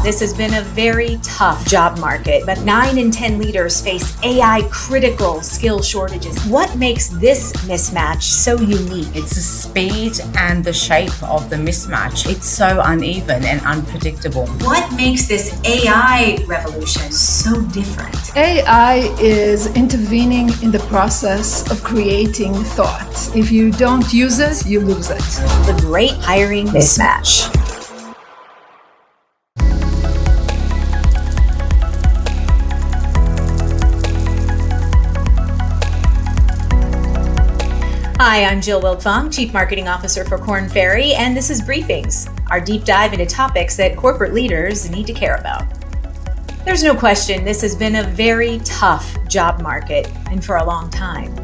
This has been a very tough job market, but 9 in 10 leaders face AI critical skill shortages. What makes this mismatch so unique? It's the speed and the shape of the mismatch. It's so uneven and unpredictable. What makes this AI revolution so different? AI is intervening in the process of creating thought. If you don't use it, you lose it. The Great Hiring Mismatch. Hi, I'm Jill Wiltfong, Chief Marketing Officer for Korn Ferry, and this is Briefings, our deep dive into topics that corporate leaders need to care about. There's no question this has been a very tough job market, and for a long time.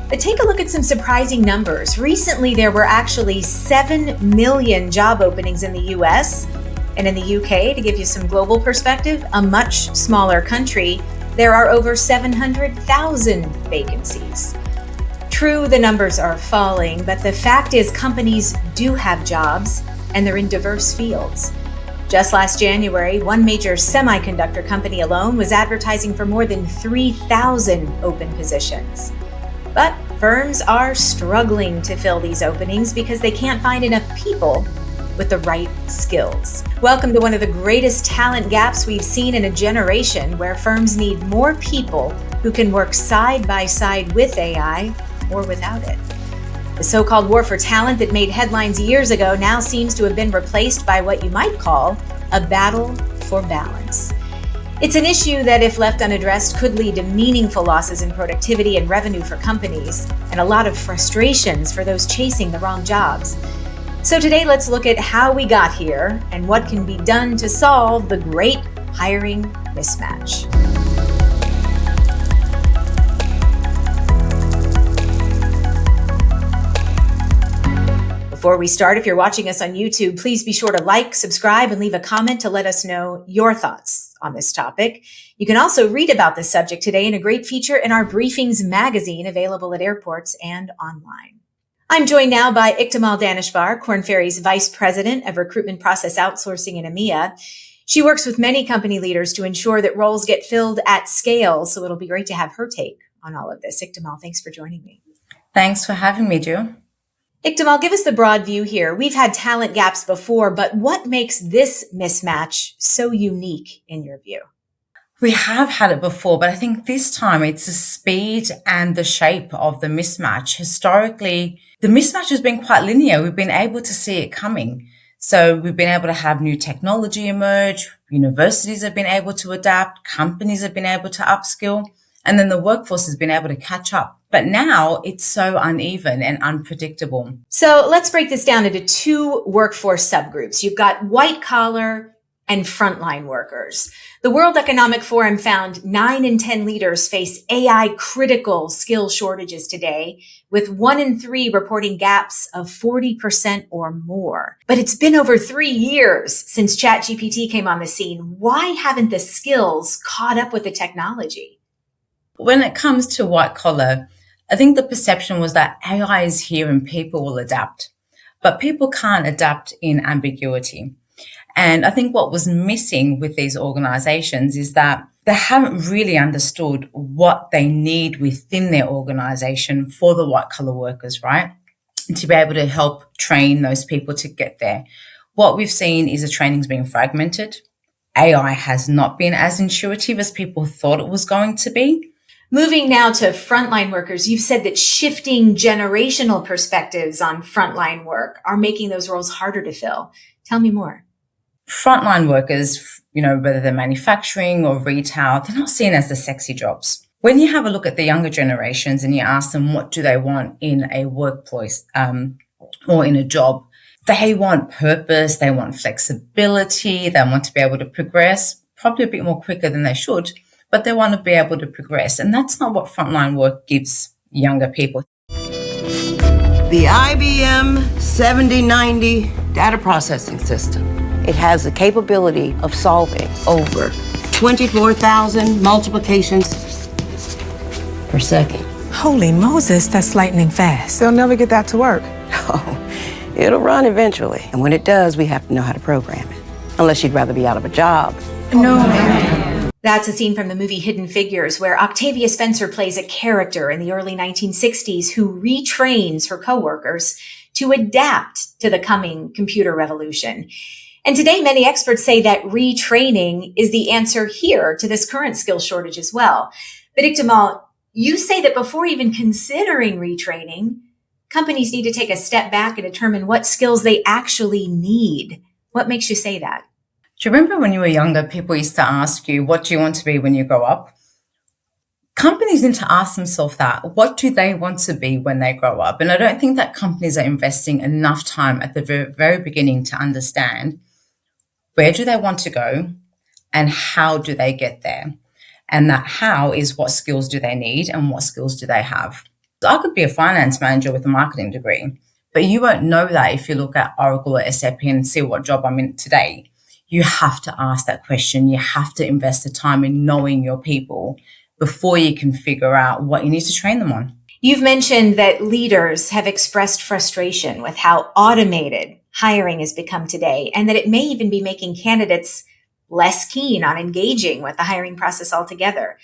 But take a look at some surprising numbers. Recently, there were actually 7 million job openings in the US, and in the UK, to give you some global perspective, a much smaller country, there are over 700,000 vacancies. True, the numbers are falling, but the fact is companies do have jobs and they're in diverse fields. Just last January, one major semiconductor company alone was advertising for more than 3,000 open positions. But firms are struggling to fill these openings because they can't find enough people with the right skills. Welcome to one of the greatest talent gaps we've seen in a generation, where firms need more people who can work side by side with AI or without it. The so-called war for talent that made headlines years ago now seems to have been replaced by what you might call a battle for balance. It's an issue that, if left unaddressed, could lead to meaningful losses in productivity and revenue for companies, and a lot of frustrations for those chasing the wrong jobs. So today, let's look at how we got here and what can be done to solve the great hiring mismatch. Before we start, if you're watching us on YouTube, please be sure to like, subscribe, and leave a comment to let us know your thoughts on this topic. You can also read about this subject today in a great feature in our Briefings magazine, available at airports and online. I'm joined now by Iktimal Daneshvar, Korn Ferry's Vice President of Recruitment Process Outsourcing in EMEA. She works with many company leaders to ensure that roles get filled at scale, so it'll be great to have her take on all of this. Iktimal, thanks for joining me. Thanks for having me, Jill. Iktimal, give us the broad view here. We've had talent gaps before, but what makes this mismatch so unique in your view? We have had it before, but I think this time it's the speed and the shape of the mismatch. Historically, the mismatch has been quite linear. We've been able to see it coming. So we've been able to have new technology emerge. Universities have been able to adapt. Companies have been able to upskill. And then the workforce has been able to catch up. But now it's so uneven and unpredictable. So let's break this down into two workforce subgroups. You've got white collar and frontline workers. The World Economic Forum found 9 in 10 leaders face AI critical skill shortages today, with 1 in 3 reporting gaps of 40% or more. But it's been over 3 years since ChatGPT came on the scene. Why haven't the skills caught up with the technology? When it comes to white collar, I think the perception was that AI is here and people will adapt, but people can't adapt in ambiguity. And I think what was missing with these organizations is that they haven't really understood what they need within their organization for the white collar workers, right? And to be able to help train those people to get there. What we've seen is the training's being fragmented. AI has not been as intuitive as people thought it was going to be. Moving now to frontline workers, you've said that shifting generational perspectives on frontline work are making those roles harder to fill. Tell me more. Frontline workers, whether they're manufacturing or retail, they're not seen as the sexy jobs. When you have a look at the younger generations and you ask them what do they want in a workplace or in a job, they want purpose, they want flexibility, they want to be able to progress, probably a bit more quicker than they should, but they want to be able to progress. And that's not what frontline work gives younger people. The IBM 7090 data processing system. It has the capability of solving over 24,000 multiplications per second. Holy Moses, that's lightning fast. They'll never get that to work. Oh, it'll run eventually. And when it does, we have to know how to program it. Unless you'd rather be out of a job. That's a scene from the movie Hidden Figures, where Octavia Spencer plays a character in the early 1960s who retrains her coworkers to adapt to the coming computer revolution. And today, many experts say that retraining is the answer here to this current skill shortage as well. But Iktimal, you say that before even considering retraining, companies need to take a step back and determine what skills they actually need. What makes you say that? Do you remember when you were younger, people used to ask you, what do you want to be when you grow up? Companies need to ask themselves that. What do they want to be when they grow up? And I don't think that companies are investing enough time at the very beginning to understand where do they want to go and how do they get there? And that how is what skills do they need and what skills do they have? I could be a finance manager with a marketing degree, but you won't know that if you look at Oracle or SAP and see what job I'm in today. You have to ask that question. You have to invest the time in knowing your people before you can figure out what you need to train them on. You've mentioned that leaders have expressed frustration with how automated hiring has become today, and that it may even be making candidates less keen on engaging with the hiring process altogether.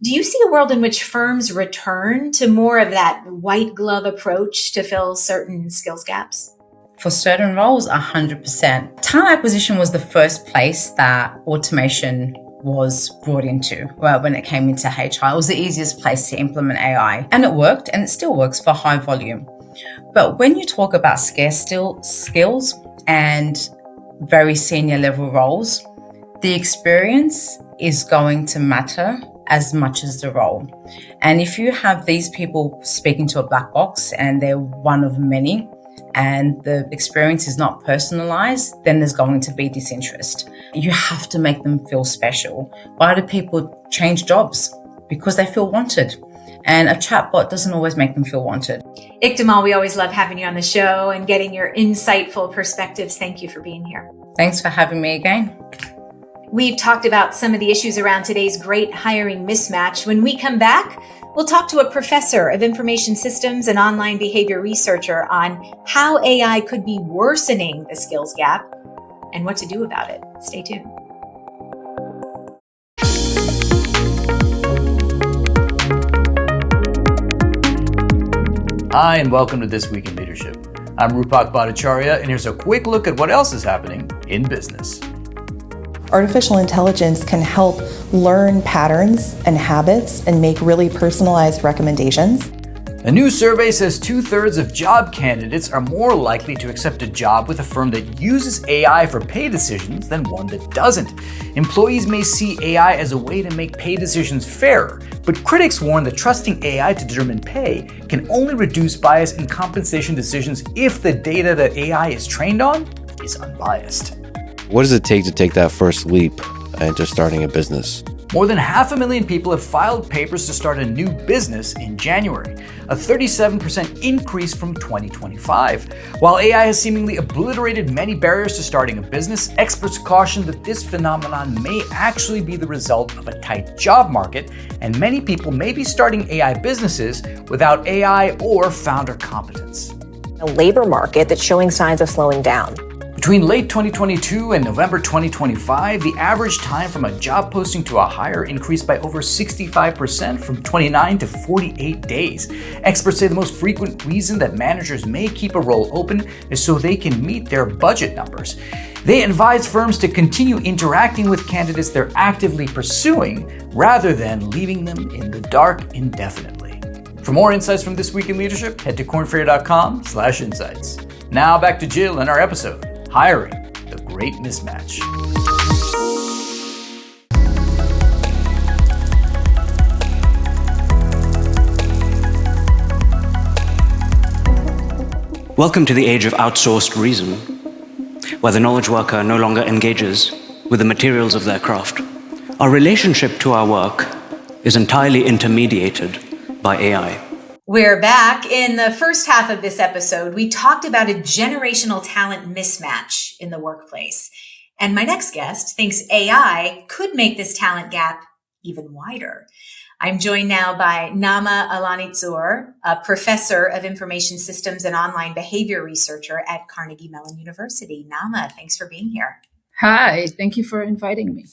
Do you see a world in which firms return to more of that white glove approach to fill certain skills gaps? For certain roles, 100%. Talent acquisition was the first place that automation was brought into. Well, when it came into HR, it was the easiest place to implement AI. And it worked, and it still works for high volume. But when you talk about scarce skills and very senior level roles, the experience is going to matter as much as the role. And if you have these people speaking to a black box and they're one of many, and the experience is not personalized, then there's going to be disinterest. You have to make them feel special. Why do people change jobs? Because they feel wanted. And a chatbot doesn't always make them feel wanted. Iktimal, we always love having you on the show and getting your insightful perspectives. Thank you for being here. Thanks for having me again. We've talked about some of the issues around today's great hiring mismatch. When we come back, we'll talk to a professor of information systems and online behavior researcher on how AI could be worsening the skills gap and what to do about it. Stay tuned. Hi, and welcome to This Week in Leadership. I'm Rupak Bhattacharya, and here's a quick look at what else is happening in business. Artificial intelligence can help learn patterns and habits and make really personalized recommendations. A new survey says 2/3 of job candidates are more likely to accept a job with a firm that uses AI for pay decisions than one that doesn't. Employees may see AI as a way to make pay decisions fairer, but critics warn that trusting AI to determine pay can only reduce bias in compensation decisions if the data that AI is trained on is unbiased. What does it take to take that first leap into starting a business? More than 500,000 people have filed papers to start a new business in January, a 37% increase from 2025. While AI has seemingly obliterated many barriers to starting a business, experts caution that this phenomenon may actually be the result of a tight job market, and many people may be starting AI businesses without AI or founder competence. A labor market that's showing signs of slowing down. Between late 2022 and November 2025, the average time from a job posting to a hire increased by over 65% from 29 to 48 days. Experts say the most frequent reason that managers may keep a role open is so they can meet their budget numbers. They advise firms to continue interacting with candidates they're actively pursuing rather than leaving them in the dark indefinitely. For more insights from This Week in Leadership, head to kornferry.com/insights. Now back to Jill and our episode. Hiring, the Great Mismatch. Welcome to the age of outsourced reason, where the knowledge worker no longer engages with the materials of their craft. Our relationship to our work is entirely intermediated by AI. We're back. In the first half of this episode, we talked about a generational talent mismatch in the workplace. And my next guest thinks AI could make this talent gap even wider. I'm joined now by Nama Alanitzur, a professor of information systems and online behavior researcher at Carnegie Mellon University. Nama, thanks for being here. Hi, thank you for inviting me.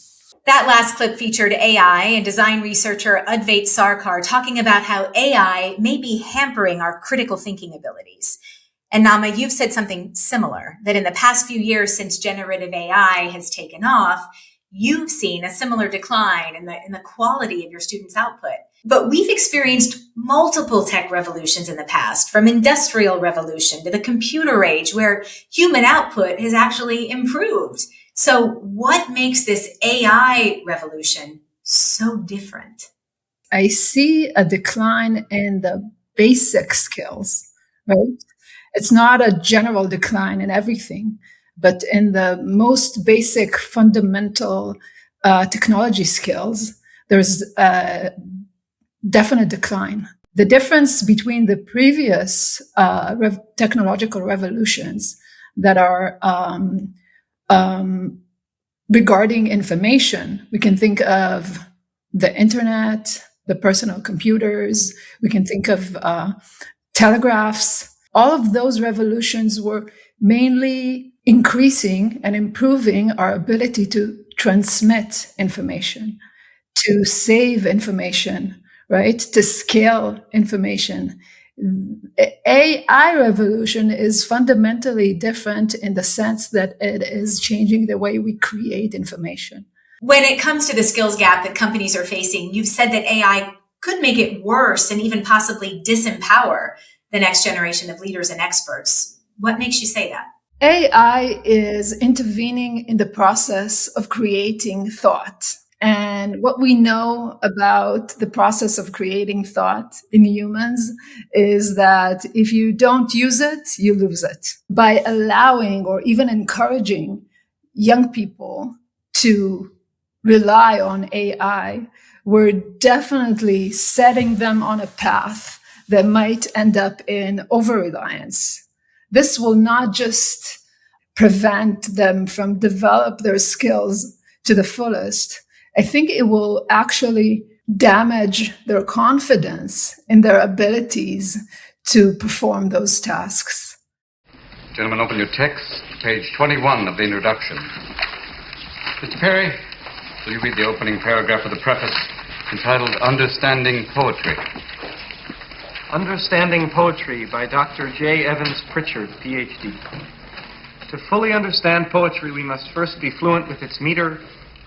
That last clip featured AI and design researcher Advait Sarkar talking about how AI may be hampering our critical thinking abilities. And Nama, you've said something similar, that in the past few years since generative AI has taken off, you've seen a similar decline in the quality of your students' output. But we've experienced multiple tech revolutions in the past, from industrial revolution to the computer age, where human output has actually improved. So what makes this AI revolution so different? I see a decline in the basic skills, right? It's not a general decline in everything, but in the most basic fundamental technology skills, there's a definite decline. The difference between the previous technological revolutions that are regarding information, we can think of the internet, the personal computers, we can think of telegraphs. All of those revolutions were mainly increasing and improving our ability to transmit information, to save information, right? To scale information. AI revolution is fundamentally different in the sense that it is changing the way we create information. When it comes to the skills gap that companies are facing, you've said that AI could make it worse and even possibly disempower the next generation of leaders and experts. What makes you say that? AI is intervening in the process of creating thought. And what we know about the process of creating thought in humans is that if you don't use it, you lose it. By allowing or even encouraging young people to rely on AI, we're definitely setting them on a path that might end up in over-reliance. This will not just prevent them from develop their skills to the fullest. I think it will actually damage their confidence in their abilities to perform those tasks. Gentlemen, open your text, page 21 of the introduction. Mr. Perry, will you read the opening paragraph of the preface entitled Understanding Poetry? Understanding Poetry by Dr. J. Evans Pritchard, Ph.D. To fully understand poetry, we must first be fluent with its meter,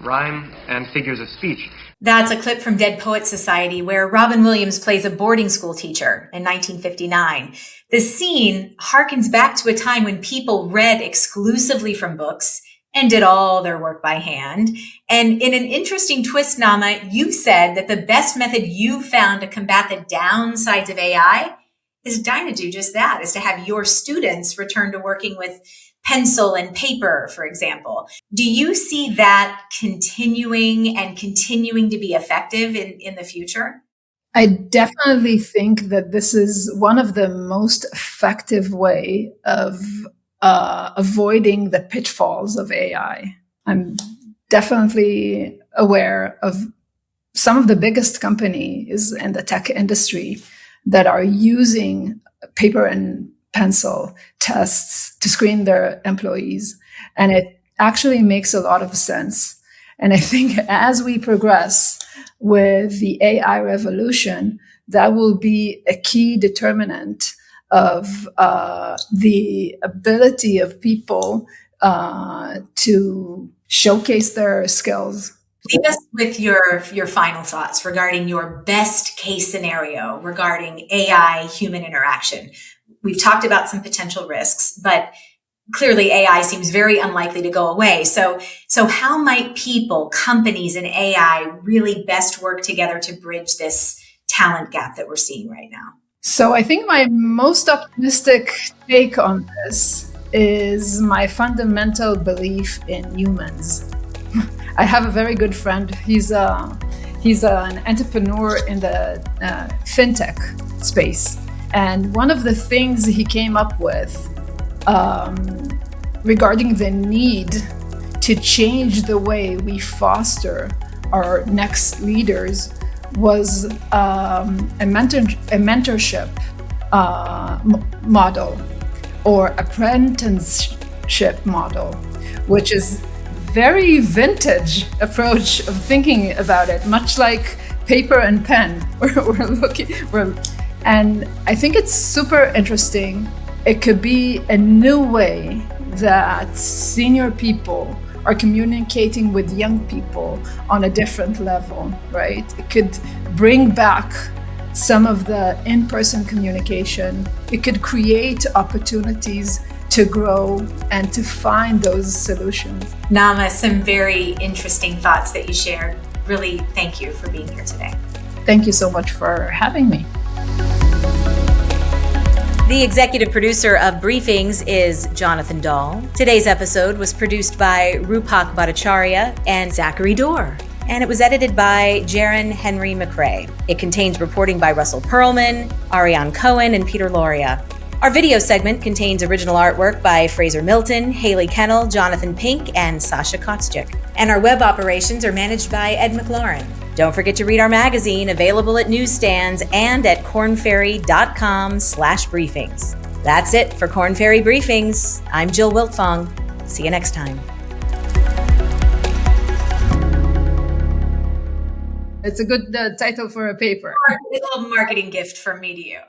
rhyme, and figures of speech. That's a clip from Dead Poets Society, where Robin Williams plays a boarding school teacher in 1959. The scene harkens back to a time when people read exclusively from books and did all their work by hand. And in an interesting twist, Nama, you've said that the best method you've found to combat the downsides of AI is to do just that, is to have your students return to working with pencil and paper, for example. Do you see that continuing to be effective in the future? I definitely think that this is one of the most effective way of avoiding the pitfalls of AI. I'm definitely aware of some of the biggest companies in the tech industry that are using paper and pencil tests to screen their employees. And it actually makes a lot of sense. And I think as we progress with the AI revolution, that will be a key determinant of the ability of people to showcase their skills. Leave us with your final thoughts regarding your best case scenario regarding AI-human interaction. We've talked about some potential risks, but clearly AI seems very unlikely to go away. So how might people, companies, and AI really best work together to bridge this talent gap that we're seeing right now? So I think my most optimistic take on this is my fundamental belief in humans. I have a very good friend. He's an entrepreneur in the fintech space. And one of the things he came up with regarding the need to change the way we foster our next leaders was a mentorship model or apprenticeship model, which is very vintage approach of thinking about it, much like paper and pen. And I think it's super interesting. It could be a new way that senior people are communicating with young people on a different level, right? It could bring back some of the in-person communication. It could create opportunities to grow and to find those solutions. Naama, some very interesting thoughts that you shared. Really, thank you for being here today. Thank you so much for having me. The executive producer of Briefings is Jonathan Dahl. Today's episode was produced by Rupak Bhattacharya and Zachary Dorr, and it was edited by Jaron Henry McRae. It contains reporting by Russell Perlman, Ariane Cohen, and Peter Loria. Our video segment contains original artwork by Fraser Milton, Haley Kennel, Jonathan Pink, and Sasha Kotschik. And our web operations are managed by Ed McLaurin. Don't forget to read our magazine, available at newsstands and at kornferry.com/briefings. That's it for Korn Ferry Briefings. I'm Jill Wiltfong. See you next time. It's a good title for a paper. A little marketing gift from me to you.